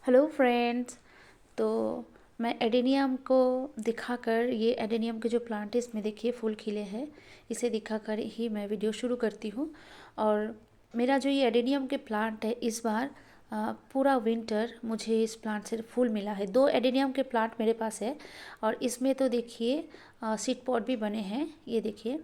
Hello friends. तो मैं adenium को दिखाकर, ये एडेनियम के जो प्लांट है इसमें देखिए फूल खिले हैं, इसे दिखाकर ही मैं वीडियो शुरू करती हूँ। और मेरा जो ये एडेनियम के प्लांट है इस बार पूरा विंटर मुझे इस प्लांट से फूल मिला है। 2 एडेनियम के प्लांट मेरे पास है और इसमें तो देखिए सीड पॉट भी बने हैं, ये देखिए।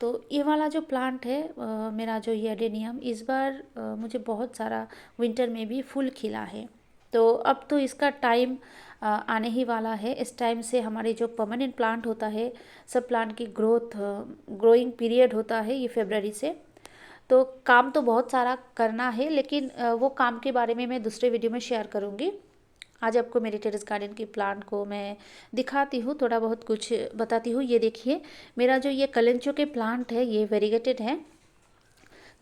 तो ये वाला जो प्लांट है मेरा जो ये एडेनियम इस बार मुझे बहुत सारा विंटर में भी फूल खिला है। तो अब तो इसका टाइम आने ही वाला है। इस टाइम से हमारे जो परमानेंट प्लांट होता है, सब प्लांट की ग्रोइंग पीरियड होता है ये फरवरी से। तो काम तो बहुत सारा करना है, लेकिन वो काम के बारे में मैं दूसरे वीडियो में शेयर करूँगी। आज आपको मेरे टेरेस गार्डन की प्लांट को मैं दिखाती हूँ, थोड़ा बहुत कुछ बताती हूँ। ये देखिए मेरा जो ये कलेंचो के प्लांट है ये वेरीगेटेड है।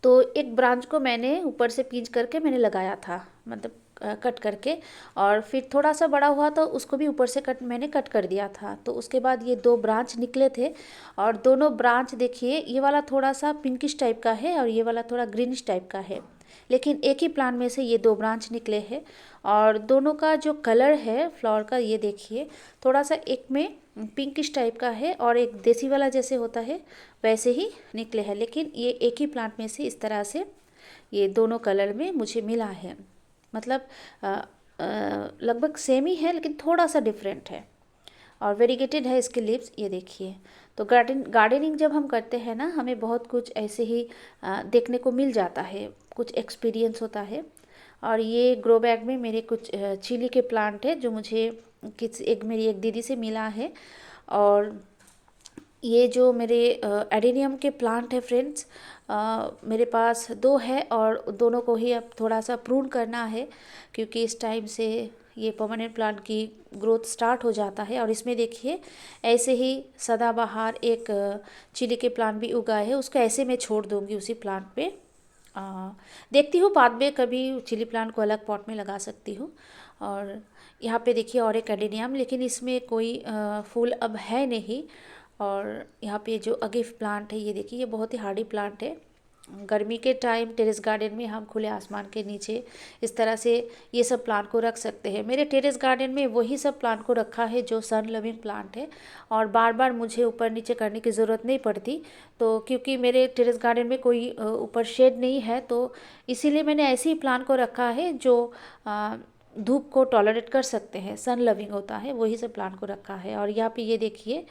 तो एक ब्रांच को मैंने ऊपर से पिंच करके मैंने लगाया था, मतलब कट करके, और फिर थोड़ा सा बड़ा हुआ तो उसको भी ऊपर से मैंने कट कर दिया था। तो उसके बाद ये 2 ब्रांच निकले थे और दोनों ब्रांच देखिए, ये वाला थोड़ा सा पिंकिश टाइप का है और ये वाला थोड़ा ग्रीनिश टाइप का है, लेकिन एक ही प्लांट में से ये 2 ब्रांच निकले हैं। और दोनों का जो कलर है फ्लावर का, ये देखिए थोड़ा सा एक में पिंकिश टाइप का है और एक देसी वाला जैसे होता है वैसे ही निकले हैं, लेकिन ये एक ही प्लांट में से इस तरह से ये दोनों कलर में मुझे मिला है। मतलब लगभग सेम ही है लेकिन थोड़ा सा डिफरेंट है और वेरीगेटेड है इसके लीव्स, ये देखिए। तो गार्डनिंग जब हम करते हैं ना, हमें बहुत कुछ ऐसे ही देखने को मिल जाता है, कुछ एक्सपीरियंस होता है। और ये ग्रो बैग में मेरे कुछ चिली के प्लांट है जो मुझे मेरी एक दीदी से मिला है। और ये जो मेरे एडेनियम के प्लांट है फ्रेंड्स, मेरे पास 2 है और दोनों को ही अब थोड़ा सा प्रून करना है, क्योंकि इस टाइम से ये परमानेंट प्लांट की ग्रोथ स्टार्ट हो जाता है। और इसमें देखिए ऐसे ही सदाबहार एक चिली के प्लांट भी उगा है, उसको ऐसे मैं छोड़ दूँगी उसी प्लांट पे। देखती हूँ बाद में कभी चिली प्लांट को अलग पॉट में लगा सकती हूँ। और यहाँ पे देखिए और एक एडेनियम, लेकिन इसमें कोई फूल अब है नहीं। और यहाँ पे जो अगेव प्लांट है ये देखिए, ये बहुत ही हार्डी प्लांट है। गर्मी के टाइम टेरेस गार्डन में हम खुले आसमान के नीचे इस तरह से ये सब प्लांट को रख सकते हैं। मेरे टेरेस गार्डन में वही सब प्लांट को रखा है जो सन लविंग प्लांट है, और बार बार मुझे ऊपर नीचे करने की ज़रूरत नहीं पड़ती। तो क्योंकि मेरे टेरेस गार्डन में कोई ऊपर शेड नहीं है, तो इसीलिए मैंने ऐसे ही प्लांट को रखा है जो धूप को टॉलरेट कर सकते हैं, सन लविंग होता है, वही सब प्लांट को रखा है। और यहाँ पे ये देखिए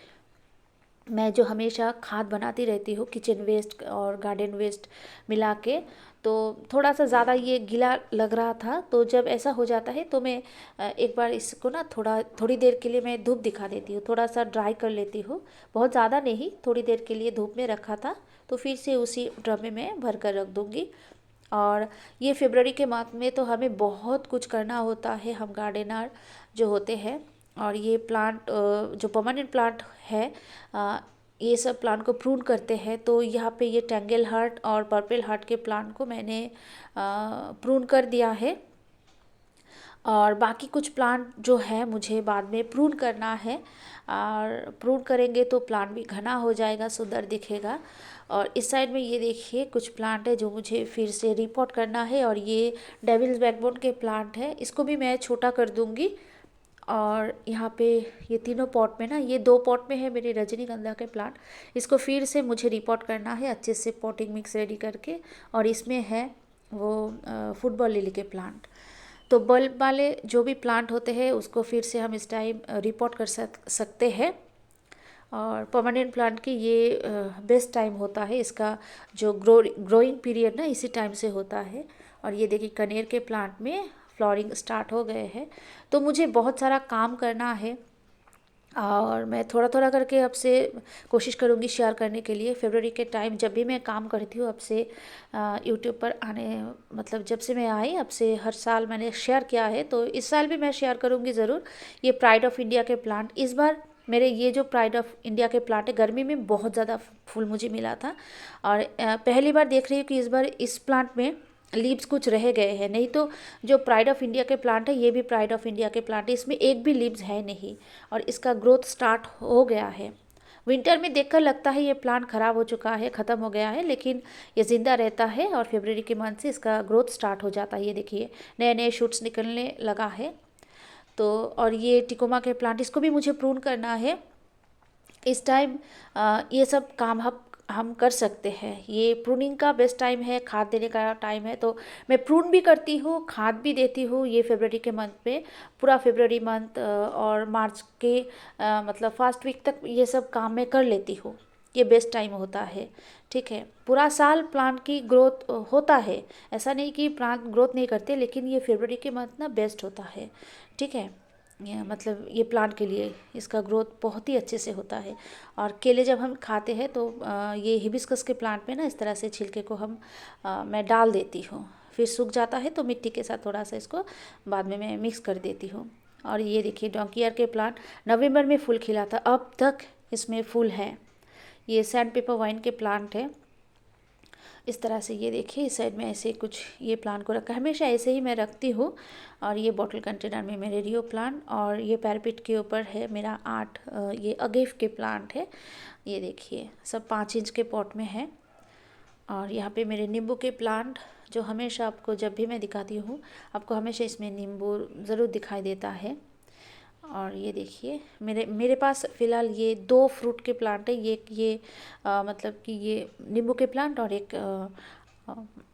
मैं जो हमेशा खाद बनाती रहती हूँ किचन वेस्ट और गार्डन वेस्ट मिला के, तो थोड़ा सा ज़्यादा ये गीला लग रहा था। तो जब ऐसा हो जाता है तो मैं एक बार इसको ना थोड़ी देर के लिए मैं धूप दिखा देती हूँ, थोड़ा सा ड्राई कर लेती हूँ, बहुत ज़्यादा नहीं, थोड़ी देर के लिए धूप में रखा था। तो फिर से उसी ड्रम में मैं भर कर रख दूँगी। और ये फरवरी के मंथ में तो हमें बहुत कुछ करना होता है, हम गार्डनर जो होते हैं। और ये प्लांट जो परमानेंट प्लांट है, ये सब प्लांट को प्रून करते हैं। तो यहाँ पे ये टेंगल हार्ट और पर्पल हार्ट के प्लांट को मैंने प्रून कर दिया है। और बाकी कुछ प्लांट जो है मुझे बाद में प्रून करना है, और प्रून करेंगे तो प्लांट भी घना हो जाएगा, सुंदर दिखेगा। और इस साइड में ये देखिए कुछ प्लांट है जो मुझे फिर से रिपोर्ट करना है, और ये डेविल्स बैकबोन के प्लांट है, इसको भी मैं छोटा कर दूंगी। और यहाँ पे ये तीनों पॉट में ना, ये 2 पॉट में है मेरे रजनीगंधा के प्लांट, इसको फिर से मुझे रिपोर्ट करना है अच्छे से पॉटिंग मिक्स रेडी करके। और इसमें है वो फुटबॉल लिली के प्लांट। तो बल्ब वाले जो भी प्लांट होते हैं उसको फिर से हम इस टाइम रिपोर्ट कर सकते हैं। और परमानेंट प्लांट की ये बेस्ट टाइम होता है, इसका जो ग्रोइंग पीरियड ना इसी टाइम से होता है। और ये देखिए कनेर के प्लांट में फ्लावरिंग स्टार्ट हो गए हैं। तो मुझे बहुत सारा काम करना है और मैं थोड़ा थोड़ा करके अब से कोशिश करूँगी शेयर करने के लिए। फरवरी के टाइम जब भी मैं काम करती हूँ अब से यूट्यूब पर आने, मतलब जब से मैं आई अब से हर साल मैंने शेयर किया है, तो इस साल भी मैं शेयर करूँगी ज़रूर। ये प्राइड ऑफ इंडिया के प्लांट, इस बार मेरे ये जो प्राइड ऑफ इंडिया के प्लांट है गर्मी में बहुत ज़्यादा फूल मुझे मिला था। और पहली बार देख रही हूँ कि इस बार इस प्लांट में लीव्स कुछ रह गए हैं, नहीं तो जो प्राइड ऑफ इंडिया के प्लांट है ये भी प्राइड ऑफ इंडिया के प्लांट है, इसमें एक भी लीव्स है नहीं और इसका ग्रोथ स्टार्ट हो गया है। विंटर में देखकर लगता है ये प्लांट ख़राब हो चुका है, ख़त्म हो गया है, लेकिन ये ज़िंदा रहता है और फरवरी के मंथ से इसका ग्रोथ स्टार्ट हो जाता है। ये देखिए नए नए शूट्स निकलने लगा है। तो और ये टिकोमा के प्लांट, इसको भी मुझे प्रून करना है इस टाइम। ये सब काम हम कर सकते हैं। ये प्रूनिंग का बेस्ट टाइम है, खाद देने का टाइम है, तो मैं प्रून भी करती हूँ, खाद भी देती हूँ। ये फरवरी के मंथ में पूरा फरवरी मंथ और मार्च के मतलब फर्स्ट वीक तक ये सब काम मैं कर लेती हूँ। ये बेस्ट टाइम होता है, ठीक है। पूरा साल प्लांट की ग्रोथ होता है, ऐसा नहीं कि प्लांट ग्रोथ नहीं करते, लेकिन ये फरवरी के मंथ ना बेस्ट होता है, ठीक है। मतलब ये प्लांट के लिए इसका ग्रोथ बहुत ही अच्छे से होता है। और केले जब हम खाते हैं तो ये हिबिस्कस के प्लांट में ना इस तरह से छिलके को मैं डाल देती हूँ, फिर सूख जाता है तो मिट्टी के साथ थोड़ा सा इसको बाद में मैं मिक्स कर देती हूँ। और ये देखिए डोंकी ईयर के प्लांट नवंबर में फूल खिला था, अब तक इसमें फूल है। ये सैंड पेपर वाइन के प्लांट है। इस तरह से ये देखिए इस साइड में ऐसे कुछ ये प्लांट को रखा है, हमेशा ऐसे ही मैं रखती हूँ। और ये बॉटल कंटेनर में मेरे रियो प्लांट, और ये पैरापिट के ऊपर है मेरा 8 ये अगेव के प्लांट है। ये देखिए सब 5 इंच के पॉट में है। और यहाँ पे मेरे नींबू के प्लांट, जो हमेशा आपको जब भी मैं दिखाती हूँ आपको हमेशा इसमें नींबू ज़रूर दिखाई देता है। और ये देखिए मेरे पास फ़िलहाल ये 2 फ्रूट के प्लांट है। ये मतलब कि ये नींबू के प्लांट और एक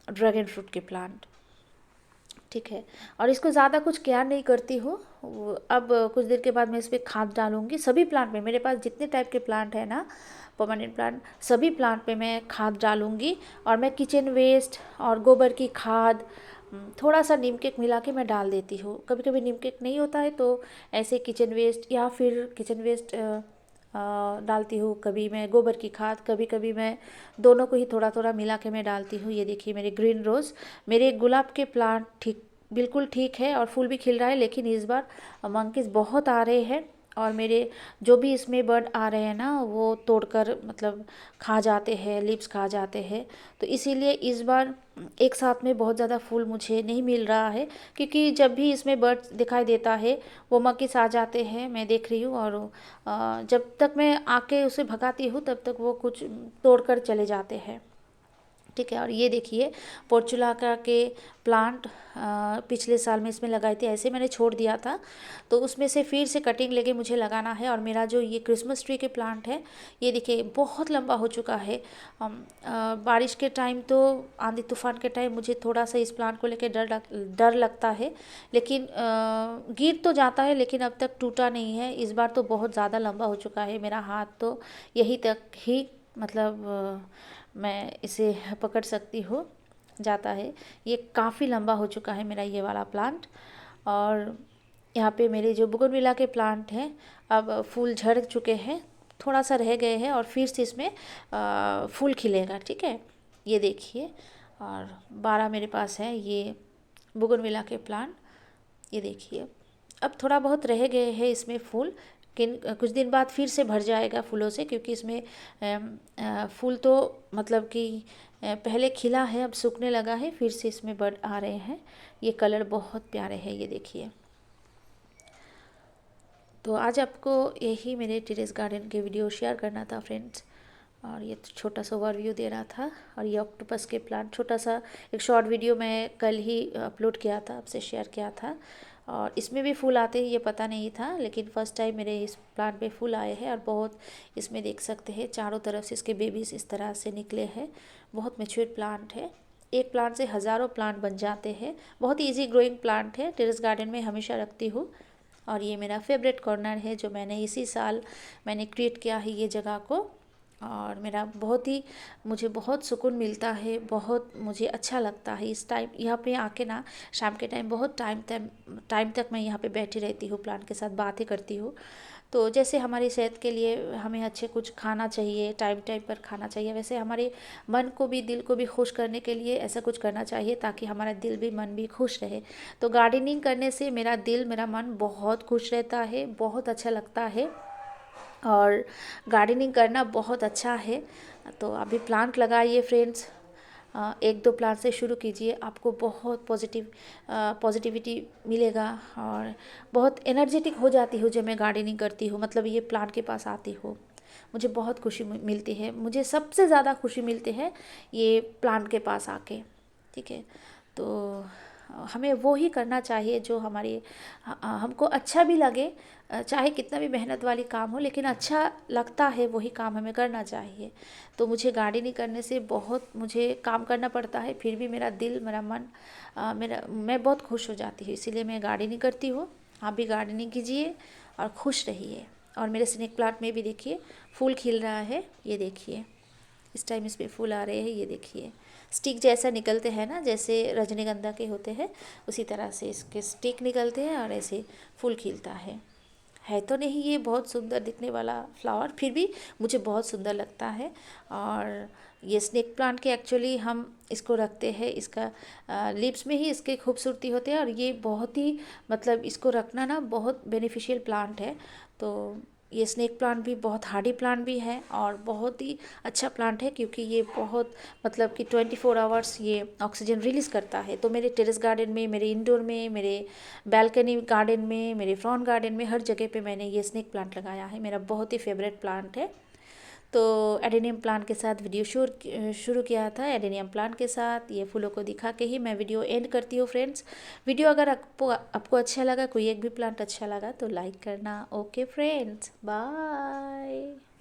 ड्रैगन फ्रूट के प्लांट, ठीक है। और इसको ज़्यादा कुछ केयर नहीं करती हूँ। अब कुछ देर के बाद मैं इस पर खाद डालूँगी। सभी प्लांट में, मेरे पास जितने टाइप के प्लांट है ना, परमानेंट प्लांट, सभी प्लांट पे मैं खाद डालूँगी। और मैं किचन वेस्ट और गोबर की खाद थोड़ा सा नीम केक मिला के मैं डाल देती हूँ। कभी कभी नीम केक नहीं होता है तो ऐसे किचन वेस्ट या फिर किचन वेस्ट डालती हूँ। कभी मैं गोबर की खाद, कभी कभी मैं दोनों को ही थोड़ा थोड़ा मिला के मैं डालती हूँ। ये देखिए मेरे ग्रीन रोज़, मेरे गुलाब के प्लांट बिल्कुल ठीक है और फूल भी खिल रहा है, लेकिन इस बार मंकीज बहुत आ रहे हैं और मेरे जो भी इसमें बर्ड आ रहे हैं ना वो तोड़कर मतलब खा जाते हैं, लीव्स खा जाते हैं। तो इसीलिए इस बार एक साथ में बहुत ज़्यादा फूल मुझे नहीं मिल रहा है, क्योंकि जब भी इसमें बर्ड दिखाई देता है वो मंकीज आ जाते हैं, मैं देख रही हूँ। और जब तक मैं आके उसे भगाती हूँ तब तक वो कुछ तोड़कर चले जाते हैं, ठीक है। और ये देखिए पोर्चुलाका के प्लांट पिछले साल में इसमें लगाए थे, ऐसे मैंने छोड़ दिया था तो उसमें से फिर से कटिंग लेके मुझे लगाना है। और मेरा जो ये क्रिसमस ट्री के प्लांट है, ये देखिए बहुत लंबा हो चुका है। बारिश के टाइम तो आंधी तूफान के टाइम मुझे थोड़ा सा इस प्लांट को लेके डर लगता है, लेकिन गिर तो जाता है लेकिन अब तक टूटा नहीं है। इस बार तो बहुत ज़्यादा लंबा हो चुका है, मेरा हाथ तो यहीं तक ही मतलब मैं इसे पकड़ सकती हूँ जाता है। ये काफ़ी लंबा हो चुका है मेरा ये वाला प्लांट। और यहाँ पे मेरे जो बोगनविला के प्लांट हैं अब फूल झड़ चुके हैं, थोड़ा सा रह गए हैं और फिर से इसमें फूल खिलेगा, ठीक है। ये देखिए और 12 मेरे पास है ये बोगनविला के प्लांट। ये देखिए अब थोड़ा बहुत रह गए हैं इसमें फूल, लेकिन कुछ दिन बाद फिर से भर जाएगा फूलों से, क्योंकि इसमें फूल तो मतलब कि पहले खिला है, अब सूखने लगा है, फिर से इसमें बड आ रहे हैं। ये कलर बहुत प्यारे हैं, ये देखिए। तो आज आपको यही मेरे टेरेस गार्डन के वीडियो शेयर करना था फ्रेंड्स, और ये छोटा सा ओवरव्यू दे रहा था। और ये ऑक्टोपस के प्लांट छोटा सा एक शॉर्ट वीडियो मैं कल ही अपलोड किया था, आपसे शेयर किया था। और इसमें भी फूल आते हैं ये पता नहीं था, लेकिन फ़र्स्ट टाइम मेरे इस प्लांट पे फूल आए हैं। और बहुत इसमें देख सकते हैं चारों तरफ से इसके बेबीज इस तरह से निकले हैं। बहुत मैच्योर प्लांट है, एक प्लांट से हज़ारों प्लांट बन जाते हैं। बहुत ही ईजी ग्रोइंग प्लांट है, टेरेस गार्डन में हमेशा रखती हूँ। और ये मेरा फेवरेट कॉर्नर है जो मैंने इसी साल मैंने क्रिएट किया है ये जगह को। और मेरा मुझे बहुत सुकून मिलता है, बहुत मुझे अच्छा लगता है इस टाइम यहाँ पे आके ना। शाम के टाइम बहुत टाइम तक मैं यहाँ पे बैठी रहती हूँ, प्लांट के साथ बातें करती हूँ। तो जैसे हमारी सेहत के लिए हमें अच्छे कुछ खाना चाहिए, टाइम टाइम पर खाना चाहिए, वैसे हमारे मन को भी, दिल को भी खुश करने के लिए ऐसा कुछ करना चाहिए ताकि हमारा दिल भी मन भी खुश रहे। तो गार्डनिंग करने से मेरा दिल, मेरा मन बहुत खुश रहता है, बहुत अच्छा लगता है। और गार्डनिंग करना बहुत अच्छा है। तो अभी प्लांट लगाइए फ्रेंड्स, एक दो प्लांट से शुरू कीजिए, आपको बहुत पॉजिटिविटी मिलेगा। और बहुत एनर्जेटिक हो जाती हूँ जब मैं गार्डनिंग करती हूँ, मतलब ये प्लांट के पास आती हूँ। मुझे बहुत खुशी मिलती है। मुझे सबसे ज़्यादा खुशी मिलती है ये प्लांट के पास आके, ठीक है। तो हमें वो ही करना चाहिए जो हमारी हमको अच्छा भी लगे, चाहे कितना भी मेहनत वाली काम हो, लेकिन अच्छा लगता है वही काम हमें करना चाहिए। तो मुझे गार्डनिंग करने से बहुत मुझे काम करना पड़ता है, फिर भी मेरा दिल, मेरा मन, मैं बहुत खुश हो जाती हूँ, इसीलिए मैं गार्डनिंग करती हूँ। आप भी गार्डनिंग कीजिए और खुश रहिए। और मेरे स्नेक प्लांट में भी देखिए फूल खिल रहा है, ये देखिए इस टाइम इसमें फूल आ रहे हैं, ये देखिए स्टिक जैसा निकलते हैं ना, जैसे रजनीगंधा के होते हैं उसी तरह से इसके स्टिक निकलते हैं और ऐसे फूल खिलता है तो नहीं ये बहुत सुंदर दिखने वाला फ्लावर, फिर भी मुझे बहुत सुंदर लगता है। और ये स्नेक प्लांट के एक्चुअली हम इसको रखते हैं, इसका लीव्स में ही इसके खूबसूरती होते हैं, और ये बहुत ही मतलब इसको रखना ना बहुत बेनिफिशियल प्लांट है। तो ये स्नेक प्लांट भी बहुत हार्डी प्लांट भी है और बहुत ही अच्छा प्लांट है, क्योंकि ये बहुत मतलब कि 24 आवर्स ये ऑक्सीजन रिलीज़ करता है। तो मेरे टेरेस गार्डन में, मेरे इंडोर में, मेरे बैल्कनी गार्डन में, मेरे फ्रंट गार्डन में, हर जगह पे मैंने ये स्नेक प्लांट लगाया है। मेरा बहुत ही फेवरेट प्लांट है। तो एडेनियम प्लांट के साथ वीडियो शुरू किया था। एडेनियम प्लांट के साथ ये फूलों को दिखा के ही मैं वीडियो एंड करती हूँ फ्रेंड्स। वीडियो अगर आपको अच्छा लगा, कोई एक भी प्लांट अच्छा लगा तो लाइक करना। Okay friends, bye.